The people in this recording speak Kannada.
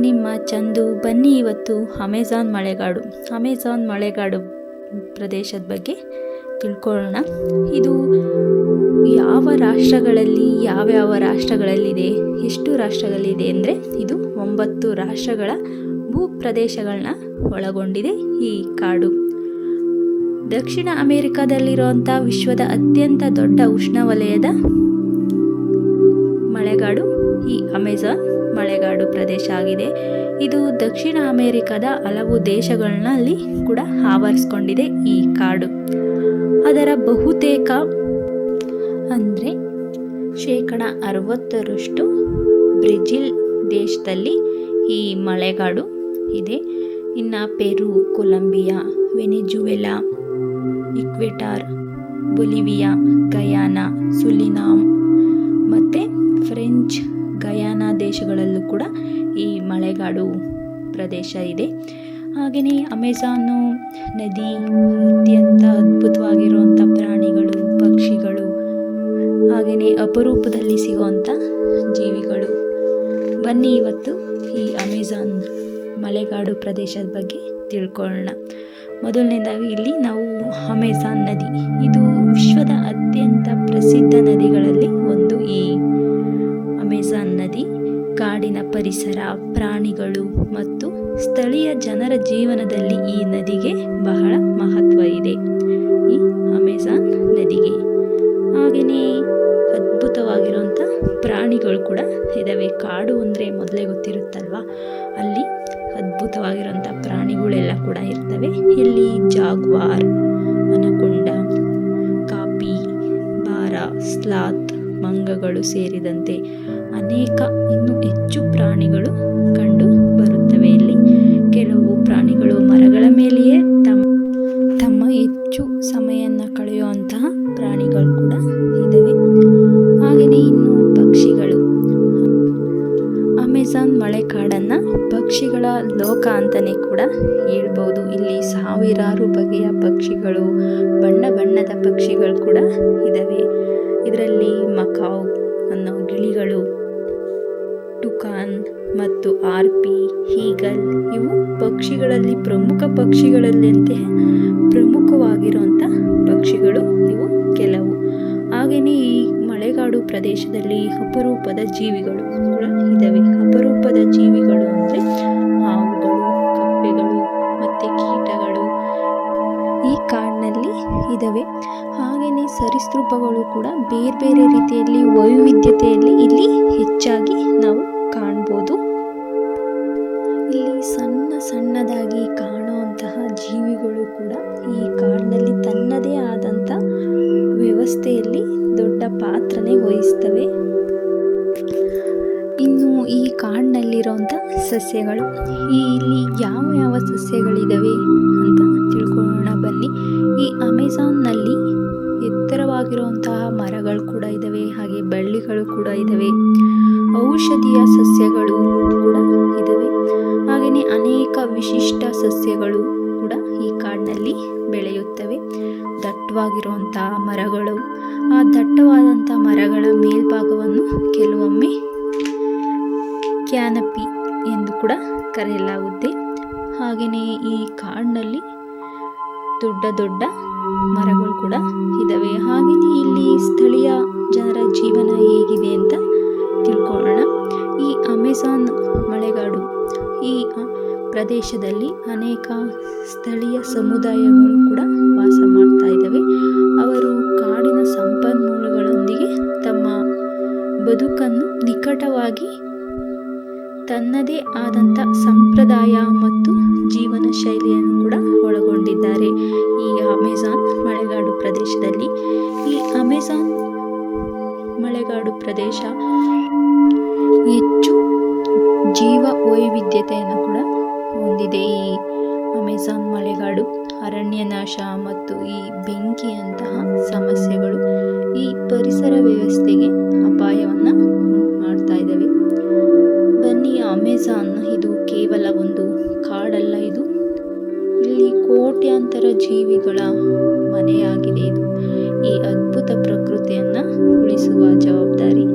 ನಿಮ್ಮ ಚಂದು. ಬನ್ನಿ ಇವತ್ತು ಅಮೆಜಾನ್ ಮಳೆಗಾಡು ಪ್ರದೇಶದ ಬಗ್ಗೆ ತಿಳ್ಕೊಳ್ಳೋಣ. ಇದು ಯಾವ್ಯಾವ ರಾಷ್ಟ್ರಗಳಲ್ಲಿದೆ, ಎಷ್ಟು ರಾಷ್ಟ್ರಗಳಿದೆ ಅಂದರೆ ಇದು 9 ರಾಷ್ಟ್ರಗಳ ಭೂಪ್ರದೇಶಗಳನ್ನ ಒಳಗೊಂಡಿದೆ ಈ ಕಾಡು. ದಕ್ಷಿಣ ಅಮೆರಿಕಾದಲ್ಲಿರುವಂಥ ವಿಶ್ವದ ಅತ್ಯಂತ ದೊಡ್ಡ ಉಷ್ಣವಲಯದ ಮಳೆಗಾಡು ಈ ಅಮೆಜಾನ್ ಮಳೆಗಾಡು ಪ್ರದೇಶ ಆಗಿದೆ. ಇದು ದಕ್ಷಿಣ ಅಮೆರಿಕದ ಹಲವು ದೇಶಗಳಲ್ಲಿ ಕೂಡ ಆವರಿಸಿಕೊಂಡಿದೆ ಈ ಕಾಡು. ಅದರ ಬಹುತೇಕ ಅಂದರೆ 60% ಬ್ರೆಜಿಲ್ ದೇಶದಲ್ಲಿ ಈ ಮಳೆಗಾಡು ಇದೆ. ಇನ್ನು Peru, Colombia, Venezuela, Ecuador, Bolivia, Guyana, Suriname ಮತ್ತು ಫ್ರೆಂಚ್ ಗಯಾನಾ ದೇಶಗಳಲ್ಲೂ ಕೂಡ ಈ ಮಳೆಗಾಡು ಪ್ರದೇಶ ಇದೆ. ಹಾಗೆಯೇ ಅಮೆಜಾನು ನದಿ ಅತ್ಯಂತ ಅದ್ಭುತವಾಗಿರುವಂಥ ಪ್ರಾಣಿಗಳು, ಪಕ್ಷಿಗಳು, ಹಾಗೆಯೇ ಅಪರೂಪದಲ್ಲಿ ಸಿಗುವಂಥ ಜೀವಿಗಳು. ಬನ್ನಿ ಇವತ್ತು ಈ ಅಮೆಜಾನ್ ಮಳೆಗಾಡು ಪ್ರದೇಶದ ಬಗ್ಗೆ ತಿಳ್ಕೊಳ್ಳೋಣ. ಮೊದಲನೇದಾಗಿ ಇಲ್ಲಿ ನಾವು ಅಮೆಜಾನ್ ನದಿ, ಇದು ವಿಶ್ವದ ಅತ್ಯಂತ ಪ್ರಸಿದ್ಧ ನದಿಗಳಲ್ಲಿ ಒಂದು. ಈ ಅಮೆಜಾನ್ ನದಿ ಕಾಡಿನ ಪರಿಸರ, ಪ್ರಾಣಿಗಳು ಮತ್ತು ಸ್ಥಳೀಯ ಜನರ ಜೀವನದಲ್ಲಿ ಈ ನದಿಗೆ ಬಹಳ ಮಹತ್ವ ಇದೆ. ಈ ಅಮೆಜಾನ್ ನದಿಗೆ ಹಾಗೆಯೇ ಅದ್ಭುತವಾಗಿರುವಂಥ ಪ್ರಾಣಿಗಳು ಕೂಡ ಇದ್ದಾವೆ. ಕಾಡು ಅಂದರೆ ಮೊದಲೇ ಗೊತ್ತಿರುತ್ತಲ್ವ, ಅಲ್ಲಿ ಅದ್ಭುತವಾಗಿರುವಂಥ ಪ್ರಾಣಿಗಳೆಲ್ಲ ಕೂಡ ಇರ್ತವೆ. ಇಲ್ಲಿ ಜಾಗ್ವಾರ್, ಅನಕೊಂಡ, ಕಾಪಿ, ಬಾರ, ಸ್ಲಾತ್, ಮಂಗಗಳು ಸೇರಿದಂತೆ ಅನೇಕ ಇನ್ನೂ ಹೆಚ್ಚು ಪ್ರಾಣಿಗಳು ಕಂಡು ಬರುತ್ತವೆ. ಇಲ್ಲಿ ಕೆಲವು ಪ್ರಾಣಿಗಳು ಮರಗಳ ಮೇಲೆಯೇ ತಮ್ಮ ಹೆಚ್ಚು ಸಮಯವನ್ನು ಕಳೆಯುವಂತಹ ಪ್ರಾಣಿಗಳು ಕೂಡ ಇದ್ದಾವೆ. ಹಾಗೆಯೇ ಇನ್ನು ಪಕ್ಷಿಗಳು, ಅಮೆಜಾನ್ ಮಳೆಕಾಡನ್ನು ಪಕ್ಷಿಗಳ ಲೋಕ ಅಂತಲೇ ಕೂಡ ಹೇಳ್ಬೋದು. ಇಲ್ಲಿ ಸಾವಿರಾರು ಬಗೆಯ ಪಕ್ಷಿಗಳು, ಬಣ್ಣ ಬಣ್ಣದ ಪಕ್ಷಿಗಳು ಕೂಡ ಇದ್ದಾವೆ. ಇದರಲ್ಲಿ ಮಕಾವ್ ಅನ್ನೋ ಗಿಳಿಗಳು, ಟುಕಾನ್ ಮತ್ತು ಆರ್ಪಿ, ಈಗಲ್ ಇವು ಪಕ್ಷಿಗಳಲ್ಲಿ ಪ್ರಮುಖವಾಗಿರುವಂಥ ಪಕ್ಷಿಗಳು ಇವು ಕೆಲವು. ಹಾಗೆಯೇ ಈ ಮಳೆಗಾಡು ಪ್ರದೇಶದಲ್ಲಿ ಅಪರೂಪದ ಜೀವಿಗಳು ಕೂಡ ಇದ್ದಾವೆ. ಅಪರೂಪದ ಜೀವಿಗಳು ಅಂದರೆ ಹಾವುಗಳು, ಕಪ್ಪೆಗಳು ಮತ್ತು ಕೀಟಗಳು ಈ ಕಾಡಿನಲ್ಲಿ ಇದ್ದಾವೆ. ಹಾಗೆಯೇ ಸರೀಸೃಪಗಳು ಕೂಡ ಬೇರೆ ಬೇರೆ ರೀತಿಯಲ್ಲಿ ವೈವಿಧ್ಯತೆಯಲ್ಲಿ ಇಲ್ಲಿ ಹೆಚ್ಚಾಗಿ ನಾವು ಕಾಣ್ಬೋದು. ಇಲ್ಲಿ ಸಣ್ಣದಾಗಿ ಕಾಣುವಂತಹ ಜೀವಿಗಳು ಕೂಡ ಈ ಕಾಡಿನಲ್ಲಿ ತನ್ನದೇ ಆದಂಥ ವ್ಯವಸ್ಥೆಯಲ್ಲಿ ದೊಡ್ಡ ಪಾತ್ರನೇ ವಹಿಸ್ತವೆ. ಇನ್ನು ಈ ಕಾಡಿನಲ್ಲಿರುವಂಥ ಸಸ್ಯಗಳು, ಇಲ್ಲಿ ಯಾವ ಸಸ್ಯಗಳಿದ್ದಾವೆ ಅಂತ ತಿಳ್ಕೊಳ್ಳೋಣ ಬನ್ನಿ. ಈ ಅಮೆಜಾನ್ನಲ್ಲಿ ಎತ್ತರವಾಗಿರುವಂತಹ ಮರಗಳು ಕೂಡ ಇದ್ದಾವೆ, ಹಾಗೆ ಬಳ್ಳಿಗಳು ಕೂಡ ಇದ್ದಾವೆ. ಔಷಧೀಯ ಸಸ್ಯಗಳು ಕೂಡ ಇದ್ದಾವೆ. ಹಾಗೆಯೇ ಅನೇಕ ವಿಶಿಷ್ಟ ಸಸ್ಯಗಳು ಕೂಡ ಈ ಕಾಡಿನಲ್ಲಿ ಬೆಳೆಯುತ್ತವೆ. ದಟ್ಟವಾಗಿರುವಂತಹ ಮರಗಳು, ಆ ದಟ್ಟವಾದಂಥ ಮರಗಳ ಮೇಲ್ಭಾಗವನ್ನು ಕೆಲವೊಮ್ಮೆ ಕ್ಯಾನಪಿ ಎಂದು ಕೂಡ ಕರೆಯಲಾಗುತ್ತೆ. ಹಾಗೆಯೇ ಈ ಕಾಡಿನಲ್ಲಿ ದೊಡ್ಡ ಮರಗಳು ಕೂಡ ಇದ್ದಾವೆ. ಹಾಗೆಯೇ ಇಲ್ಲಿ ಸ್ಥಳೀಯ ಜನರ ಜೀವನ ಹೇಗಿದೆ ಅಂತ ತಿಳ್ಕೊಳ್ಳೋಣ. ಈ ಅಮೆಜಾನ್ ಮಳೆಗಾಡು ಈ ಪ್ರದೇಶದಲ್ಲಿ ಅನೇಕ ಸ್ಥಳೀಯ ಸಮುದಾಯಗಳು ಕೂಡ ವಾಸ ಮಾಡ್ತಾ ಇದ್ದಾವೆ. ಅವರು ಕಾಡಿನ ಸಂಪನ್ಮೂಲಗಳೊಂದಿಗೆ ತಮ್ಮ ಬದುಕನ್ನು ನಿಕಟವಾಗಿ ತನ್ನದೇ ಆದಂಥ ಸಂಪ್ರದಾಯ ಮತ್ತು ಜೀವನ ಶೈಲಿಯನ್ನು ಕೂಡ ಒಳಗೊಂಡಿದ್ದಾರೆ ಈ ಅಮೆಜಾನ್ ಮಳೆಗಾಡು ಪ್ರದೇಶದಲ್ಲಿ. ಈ ಅಮೆಜಾನ್ ಮಳೆಗಾಡು ಪ್ರದೇಶ ಹೆಚ್ಚು ಜೀವ ವೈವಿಧ್ಯತೆಯನ್ನು ಕೂಡ ಹೊಂದಿದೆ. ಈ ಅಮೆಜಾನ್ ಮಳೆಗಾಡು ಅರಣ್ಯನಾಶ ಮತ್ತು ಈ ಬೆಂಕಿಯಂತಹ ಸಮಸ್ಯೆಗಳು ಈ ಪರಿಸರ ವ್ಯವಸ್ಥೆಗೆ ಅಪಾಯವನ್ನು ಮಾಡ್ತಾ ಇದ್ದಾವೆ. ಬನ್ನಿ, ಅಮೆಜಾನ್ ಇದು ಕೇವಲ ಒಂದು ಕಾಡಲ್ಲ, ಇಲ್ಲಿ ಕೋಟ್ಯಾಂತರ ಜೀವಿಗಳ ಮನೆಯಾಗಿದೆ. ಇದು ಈ ಅದ್ಭುತ ಪ್ರಕೃತಿಯನ್ನು ಉಳಿಸುವ ಜವಾಬ್ದಾರಿ